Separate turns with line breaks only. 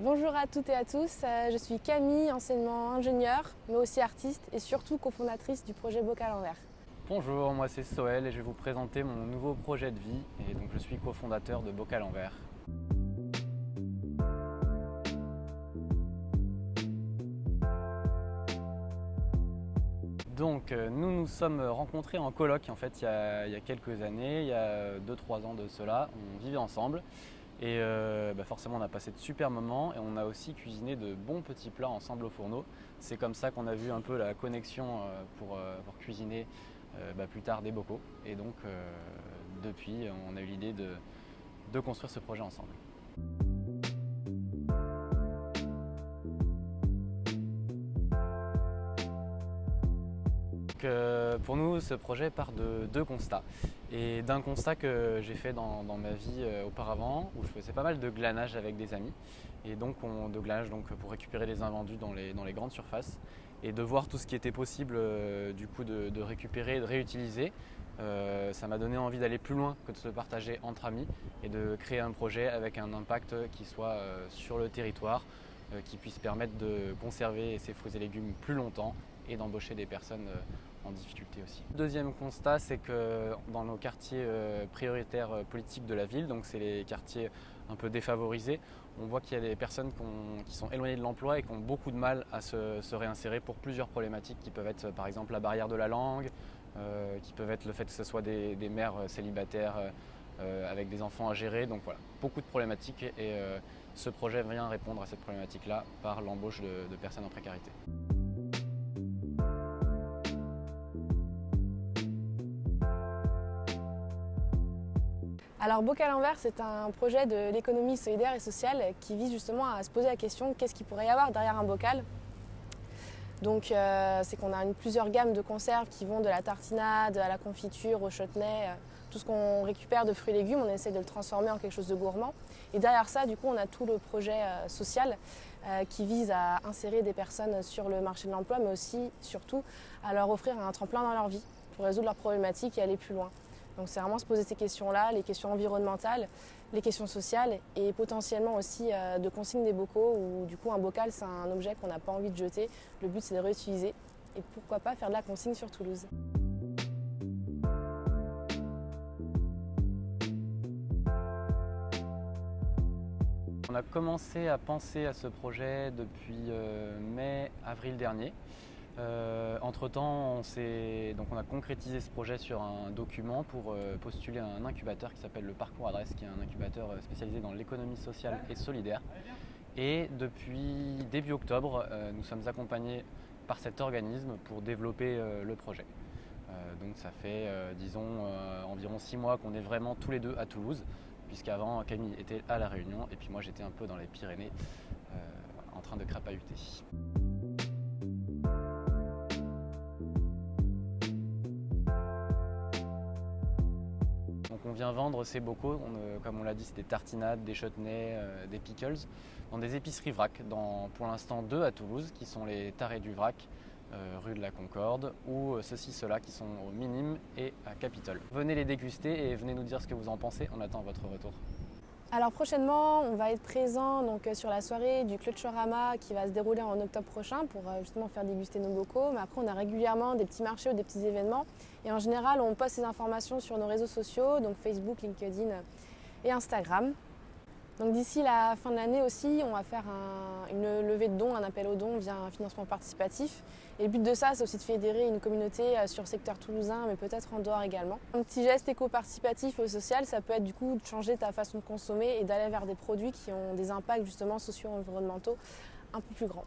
Bonjour à toutes et à tous, je suis Camille, anciennement ingénieure, mais aussi artiste et surtout cofondatrice du projet Bocal en Verre.
Bonjour, moi c'est Soël et je vais vous présenter mon nouveau projet de vie et donc je suis cofondateur de Bocal en Verre. Donc nous nous sommes rencontrés en coloc en fait il y a quelques années, il y a 2-3 ans de cela, on vivait ensemble. Et forcément on a passé de super moments et on a aussi cuisiné de bons petits plats ensemble au fourneau. C'est comme ça qu'on a vu un peu la connexion pour cuisiner plus tard des bocaux. Et donc depuis on a eu l'idée de construire ce projet ensemble. Pour nous, ce projet part de deux constats. Et d'un constat que j'ai fait dans ma vie auparavant, où je faisais pas mal de glanage avec des amis. Et donc de glanage pour récupérer les invendus dans les grandes surfaces. Et de voir tout ce qui était possible de récupérer et de réutiliser. Ça m'a donné envie d'aller plus loin que de se partager entre amis et de créer un projet avec un impact qui soit sur le territoire, qui puisse permettre de conserver ces fruits et légumes plus longtemps et d'embaucher des personnes en difficulté aussi. Le deuxième constat, c'est que dans nos quartiers prioritaires politiques de la ville, donc c'est les quartiers un peu défavorisés, on voit qu'il y a des personnes qui sont éloignées de l'emploi et qui ont beaucoup de mal à se réinsérer pour plusieurs problématiques qui peuvent être par exemple la barrière de la langue, qui peuvent être le fait que ce soit des mères célibataires avec des enfants à gérer, donc voilà, beaucoup de problématiques et ce projet vient répondre à cette problématique-là par l'embauche de personnes en précarité.
Alors Bocal en Verre, c'est un projet de l'économie solidaire et sociale qui vise justement à se poser la question qu'est-ce qu'il pourrait y avoir derrière un bocal. Donc c'est qu'on a plusieurs gammes de conserves qui vont de la tartinade à la confiture, au chutney, tout ce qu'on récupère de fruits et légumes, on essaie de le transformer en quelque chose de gourmand. Et derrière ça, du coup, on a tout le projet social qui vise à insérer des personnes sur le marché de l'emploi, mais aussi, surtout, à leur offrir un tremplin dans leur vie pour résoudre leurs problématiques et aller plus loin. Donc c'est vraiment se poser ces questions-là, les questions environnementales, les questions sociales et potentiellement aussi de consigne des bocaux où du coup un bocal c'est un objet qu'on n'a pas envie de jeter. Le but c'est de réutiliser et pourquoi pas faire de la consigne sur Toulouse.
On a commencé à penser à ce projet depuis mai-avril dernier. Entre-temps, on a concrétisé ce projet sur un document pour postuler à un incubateur qui s'appelle le Parcours Adresse, qui est un incubateur spécialisé dans l'économie sociale et solidaire. Et depuis début octobre, nous sommes accompagnés par cet organisme pour développer le projet. Donc ça fait, environ 6 mois qu'on est vraiment tous les deux à Toulouse, puisqu'avant Camille était à La Réunion et puis moi j'étais un peu dans les Pyrénées en train de crapahuter. Donc on vient vendre ces bocaux, comme on l'a dit, c'est des tartinades, des chutneys, des pickles, dans des épiceries vrac, pour l'instant 2 à Toulouse, qui sont les Tarés du Vrac, rue de la Concorde, ou ceux-là qui sont au Minime et à Capitole. Venez les déguster et venez nous dire ce que vous en pensez, on attend votre retour.
Alors prochainement, on va être présent sur la soirée du Clotchorama qui va se dérouler en octobre prochain pour justement faire déguster nos bocaux. Mais après, on a régulièrement des petits marchés ou des petits événements. Et en général, on poste ces informations sur nos réseaux sociaux, donc Facebook, LinkedIn et Instagram. Donc d'ici la fin de l'année aussi, on va faire une levée de dons, un appel aux dons via un financement participatif. Et le but de ça, c'est aussi de fédérer une communauté sur le secteur toulousain, mais peut-être en dehors également. Un petit geste éco-participatif au social, ça peut être du coup de changer ta façon de consommer et d'aller vers des produits qui ont des impacts justement socio-environnementaux un peu plus grands.